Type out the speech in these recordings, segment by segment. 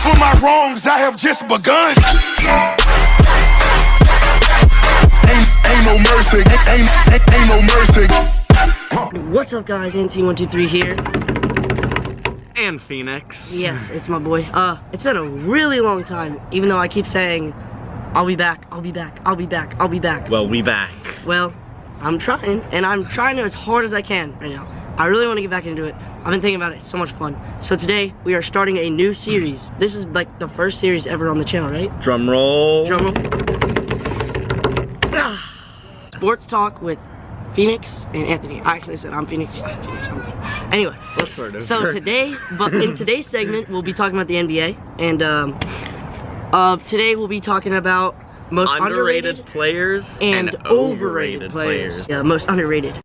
for my wrongs, I have just begun. Ain't no mercy, ain't no mercy. What's up, guys? Antc123 here. And Phoenix. Yes, it's my boy. It's been a really long time, even though I keep saying, I'll be back, I'll be back, I'll be back, I'll be back. Well, we back. Well, I'm trying, and I'm trying as hard as I can right now. I really want to get back into it. I've been thinking about it. It's so much fun. So today, we are starting a new series. This is like the first series ever on the channel, right? Drum roll. Drum roll. Sports talk with Phoenix and Anthony. I actually said I'm Phoenix. He said Phoenix. Anyway, Let's sort of. so today, in today's segment, we'll be talking about the NBA, and today we'll be talking about most underrated players and overrated players. Yeah, most underrated.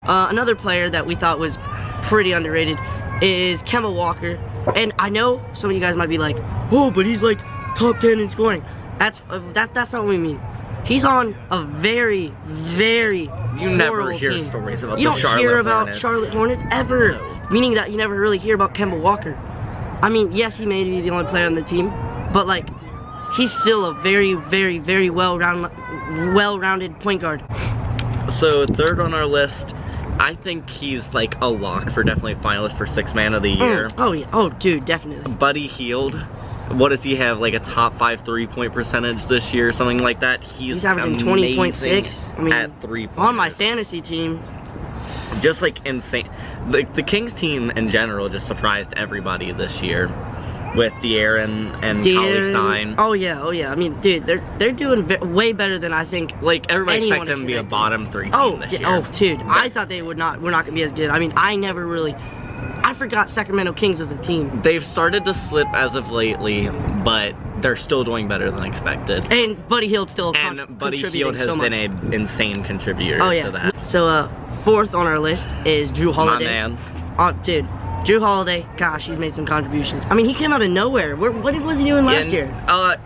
Another player that we thought was pretty underrated is Kemba Walker, and I know some of you guys might be like, "Oh, but he's like top 10 in scoring." That's not what we mean. He's on a very, very You never horrible hear team. stories about You the don't Charlotte hear about Hornets. Charlotte Hornets ever. No. Meaning that you never really hear about Kemba Walker. I mean, yes, he may be the only player on the team, but like, he's still a very, very, very well-rounded point guard. So third on our list, I think he's like a lock for definitely finalist for Sixth Man of the Year. Oh yeah, oh dude, definitely. Buddy Hield. What does he have? Like a top 5 3-point percentage this year, something like that. He's averaging 20.6. I mean, at 3 points on my fantasy team. Just like insane. The Kings team in general just surprised everybody this year with De'Aaron and Cauley Stein. Oh yeah. I mean, dude, they're doing way better than I think. Like everybody anyone expected them to be a bottom 3 team this year. Oh, dude, I thought they were not gonna be as good. I mean, I forgot Sacramento Kings was a team. They've started to slip as of lately, but they're still doing better than expected. And Buddy Hield still And Buddy contributing Hield has so much. been an insane contributor to that. So fourth on our list is Drew Holiday. My man. Oh, dude, Drew Holiday. Gosh, he's made some contributions. I mean, he came out of nowhere. What was he doing last year?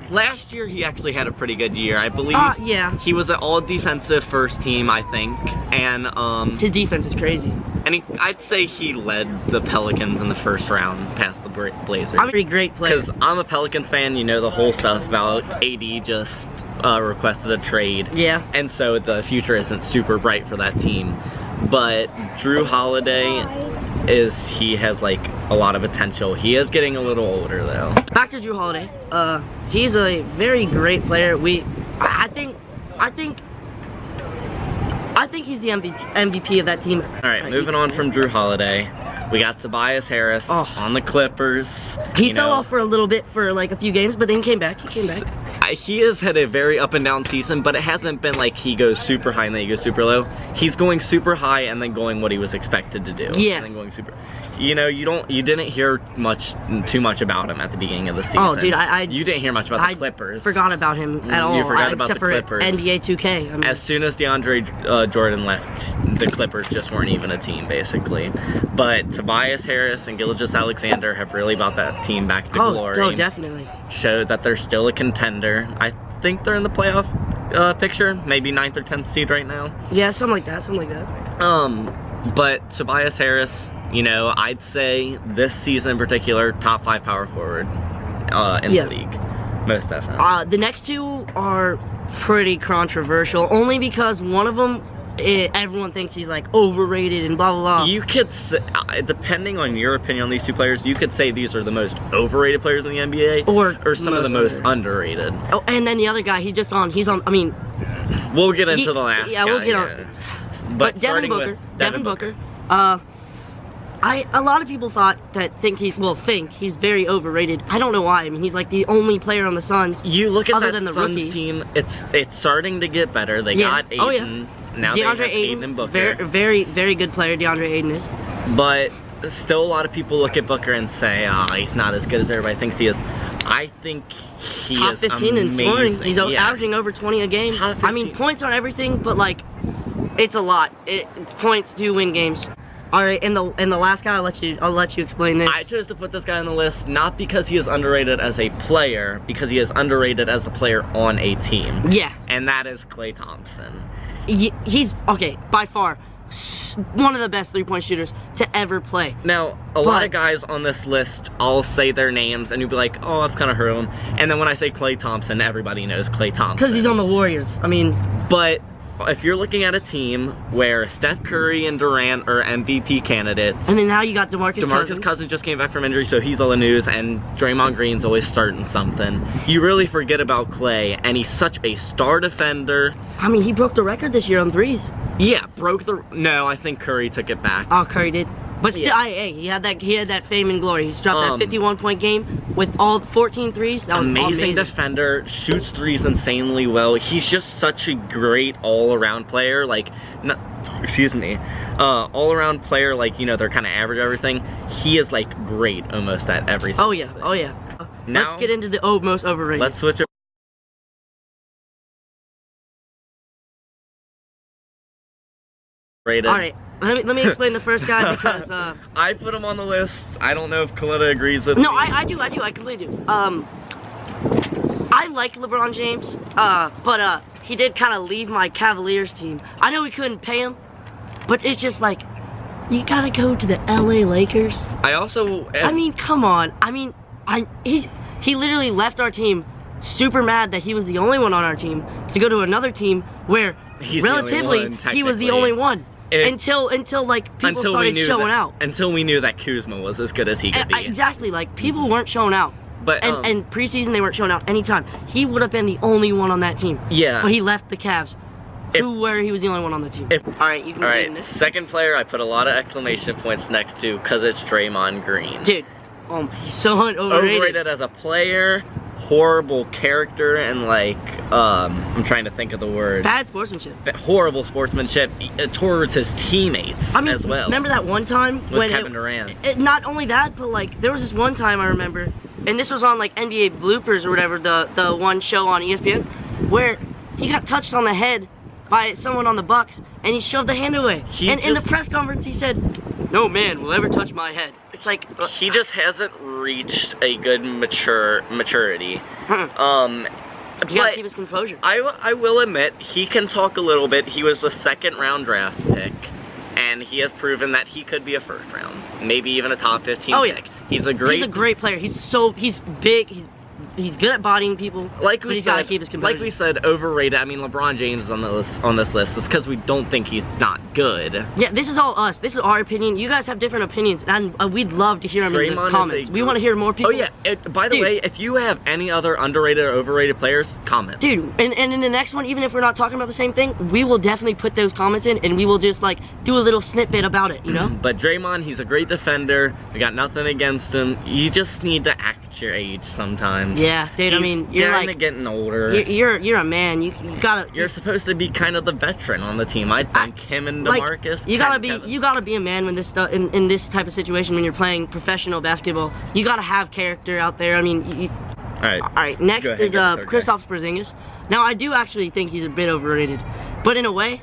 Last year he actually had a pretty good year, I believe. Yeah. He was an all-defensive first team, I think, and his defense is crazy. And I'd say he led the Pelicans in the first round past the Blazers. I'm a great player. Because I'm a Pelicans fan, you know the whole stuff about AD just requested a trade. Yeah. And so the future isn't super bright for that team. But Drew Holiday he has like a lot of potential. He is getting a little older though. Back to Drew Holiday. He's a very great player. I think he's the MVP of that team. All right, moving on from Drew Holiday, we got Tobias Harris on the Clippers. He fell off for a little bit for like a few games, but then came back. He has had a very up and down season, but it hasn't been like he goes super high and then he goes super low. He's going super high and then going what he was expected to do. Yeah. And then going super. You know, you didn't hear too much about him at the beginning of the season. Oh, dude, you didn't hear much about the Clippers. I forgot about him at all. You forgot about the Clippers. Clippers. Except for NBA 2K. I mean, as soon as DeAndre Jordan left, the Clippers just weren't even a team, basically. But Tobias Harris and Gilgeous-Alexander have really brought that team back to glory. Oh, definitely. Showed that they're still a contender. I think they're in the playoff picture, maybe 9th or 10th seed right now. Yeah, something like that. But Tobias Harris, you know, I'd say this season in particular, top 5 power forward in the league. Most definitely. The next two are pretty controversial, only because one of them, everyone thinks he's like overrated and blah blah blah. You could say, depending on your opinion on these two players, you could say these are the most overrated players in the NBA, or some of the most underrated. Oh, and then the other guy, he's on. I mean, we'll get into the last. Yeah, guy, we'll get on. But Devin Booker. A lot of people think he's very overrated. I don't know why. I mean, he's like the only player on the Suns. You look at other that than the Suns rookies. team; it's starting to get better. They got Ayton. Oh yeah. Now DeAndre they have Ayton, and Booker. very, very good player. DeAndre Ayton is. But still, a lot of people look at Booker and say, he's not as good as everybody thinks he is. I think he top is 15 amazing. in scoring. He's averaging over 20 a game. I mean, points aren't everything, but like, it's a lot. Points do win games. All right, and the last guy, I'll let you explain this. I chose to put this guy on the list not because he is underrated as a player, because he is underrated as a player on a team. Yeah. And that is Klay Thompson. He's okay by far. one of the best three-point shooters to ever play. Now, a lot of guys on this list, I'll say their names, and you'll be like, oh, I've kind of heard of them. And then when I say Klay Thompson, everybody knows Klay Thompson. Because he's on the Warriors. I mean... But if you're looking at a team where Steph Curry and Durant are MVP candidates... And then now you got DeMarcus Cousins just came back from injury, so he's all the news, and Draymond Green's always starting something. You really forget about Klay, and he's such a star defender. I mean, he broke the record this year on threes. Yeah, no, I think Curry took it back. Oh, Curry did. But still, hey, he had that fame and glory. He's dropped that 51-point game with all 14 threes. That was amazing. Defender, shoots threes insanely well. He's just such a great all-around player. Like, all-around player. Like, you know, they're kind of average at everything. He is like great almost at every single thing. Oh yeah. Now, let's get into the most overrated. Let's switch it. Rated. All right, let me explain the first guy because I put him on the list. I don't know if Kalita agrees with me. No, I do. I completely do. I like LeBron James, but he did kind of leave my Cavaliers team. I know we couldn't pay him, but it's just like you gotta go to the LA Lakers. I mean, come on. I mean, he literally left our team super mad that he was the only one on our team to go to another team where relatively he was the only one. Until like people started showing out. Until we knew that Kuzma was as good as he could be. Exactly, like people weren't showing out. But and preseason they weren't showing out anytime. He would have been the only one on that team. Yeah. But he left the Cavs, where he was the only one on the team. All right, you can get in this. Second player, I put a lot of exclamation points next to because it's Draymond Green. Dude, he's so overrated. Overrated as a player. Horrible character and like I'm trying to think of the word. Bad sportsmanship. Horrible sportsmanship towards his teammates as well. Remember that one time when Kevin Durant? Not only that, but like there was this one time I remember, and this was on like NBA bloopers or whatever, the one show on ESPN, where he got touched on the head by someone on the Bucks, and he shoved the hand away. And in the press conference, he said, "No man will ever touch my head." It's like he just hasn't reached a good maturity. You gotta keep his composure. I will admit he can talk a little bit. He was a second-round draft pick, and he has proven that he could be a first-round, maybe even a top 15 pick. He's a great player. He's big. He's good at bodying people, but he's got to keep his composure. Like we said, overrated. I mean, LeBron James is on this list. It's because we don't think he's not good. Yeah, this is all us. This is our opinion. You guys have different opinions, and we'd love to hear them in the comments. We want to hear more people. Oh yeah. By the way, if you have any other underrated or overrated players, comment. Dude, and in the next one, even if we're not talking about the same thing, we will definitely put those comments in, and we will just like do a little snippet about it, you know? But Draymond, he's a great defender. We got nothing against him. You just need to act your age sometimes. Yeah, dude. I mean, you're like getting older. You're a man. You gotta. You're supposed to be kind of the veteran on the team. I think him and DeMarcus. You gotta be a man when this stuff in this type of situation when you're playing professional basketball. You gotta have character out there. I mean, all right. Next is Kristaps Porzingis. Now I do actually think he's a bit overrated, but in a way,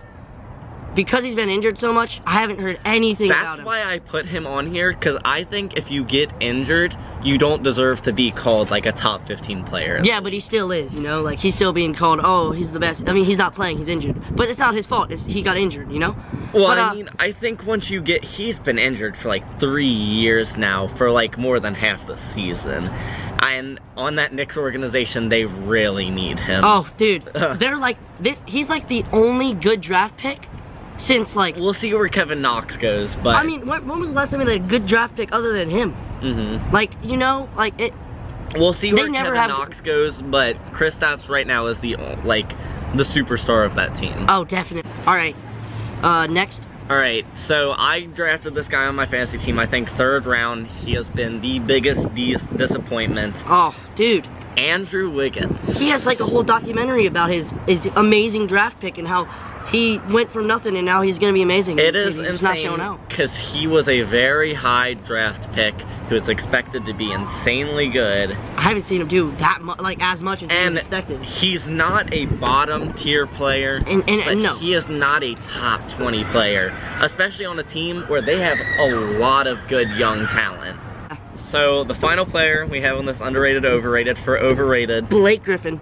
because he's been injured so much, I haven't heard anything about him. That's why I put him on here, because I think if you get injured, you don't deserve to be called like a top 15 player. Yeah, but he still is, you know? Like, he's still being called, oh, he's the best. I mean, he's not playing, he's injured. But it's not his fault, he got injured, you know? Well, I mean, I think once you get, he's been injured for like 3 years now, for like more than half the season. And on that Knicks organization, they really need him. Oh, dude, they're like, he's like the only good draft pick since like... We'll see where Kevin Knox goes, but... I mean, when was the last time they had a good draft pick other than him? Like, you know, like it... We'll see where Kevin Knox goes, but Kristaps right now is the superstar of that team. Oh, definitely. All right, next. All right, so I drafted this guy on my fantasy team. I think 3rd round. He has been the biggest disappointment. Oh, dude. Andrew Wiggins. He has like a whole documentary about his amazing draft pick and how he went from nothing and now he's gonna be amazing. It is insane, insane not showing out because he was a very high draft pick who was expected to be insanely good. I haven't seen him do that much, like as much as he was expected. He's not a bottom tier player, and no, he is not a top 20 player, especially on a team where they have a lot of good young talent. So the final player we have on this underrated overrated for overrated, Blake Griffin.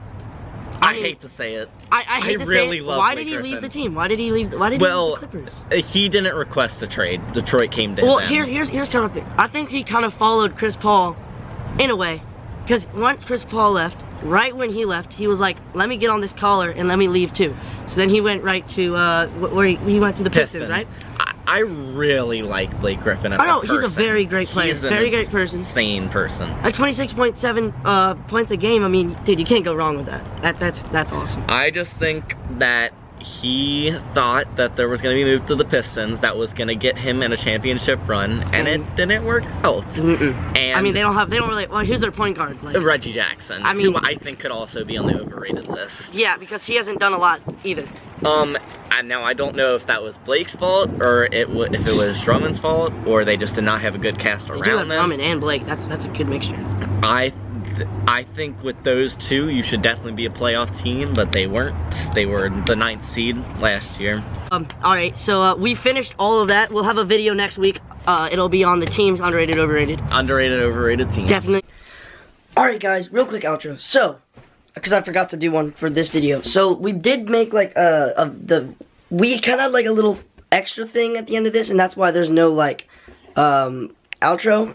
I hate to say it. I hate to really say it. love Why Blake did he leave Griffin. the team? Why did he leave? Why did he leave the Clippers? He didn't request a trade. Detroit came to Well, him. here's kind of the thing. I think he kind of followed Chris Paul, in a way, because once Chris Paul left, right when he left, he was like, "Let me get on this collar and let me leave too." So then he went right to where he went to the Pistons, right? I really like Blake Griffin as I know a person. he's a very great player, He's an very great person. Insane person. At 26.7 points a game, I mean, dude, you can't go wrong with that. That's awesome. I just think that he thought that there was going to be a move to the Pistons that was going to get him in a championship run, and it didn't work out. And I mean, they don't really. Well, here's their point guard, like Reggie Jackson. I mean, who I think could also be on the overrated list. Yeah, because he hasn't done a lot either. And now I don't know if that was Blake's fault or if it was Drummond's fault, or they just did not have a good cast around They do have them. Drummond and Blake. That's a good mixture. I think with those two, you should definitely be a playoff team, but they weren't. They were the 9th seed last year. Alright, so we finished all of that. We'll have a video next week. It'll be on the teams, underrated, overrated. Underrated, overrated team. Definitely. Alright guys, real quick outro. So, because I forgot to do one for this video. So, we did make like we kind of like a little extra thing at the end of this, and that's why there's no like outro.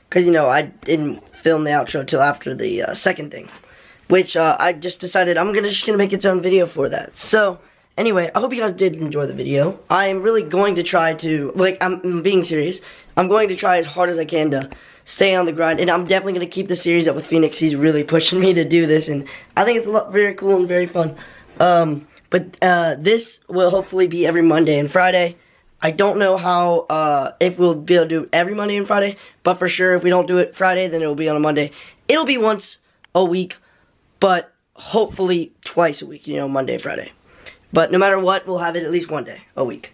Because, you know, I didn't film the outro till after the second thing, which I just decided I'm just gonna make its own video for that. So anyway, I hope you guys did enjoy the video. I am really going to try to, like, I'm being serious, I'm going to try as hard as I can to stay on the grind, and I'm definitely going to keep the series up with Phoenix. He's really pushing me to do this, and I think it's very cool and very fun. But this will hopefully be every Monday and Friday. I don't know how, if we'll be able to do it every Monday and Friday, but for sure, if we don't do it Friday, then it will be on a Monday. It'll be once a week, but hopefully twice a week, you know, Monday, Friday. But no matter what, we'll have it at least one day a week.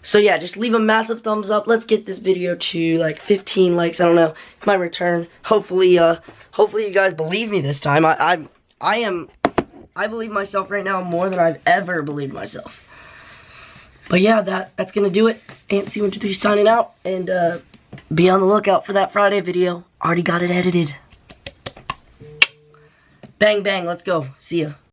So yeah, just leave a massive thumbs up. Let's get this video to like 15 likes. I don't know. It's my return. Hopefully, hopefully you guys believe me this time. I believe myself right now more than I've ever believed myself. But yeah, that's gonna do it. Antc123 signing out, and be on the lookout for that Friday video. Already got it edited. Bang bang, let's go. See ya.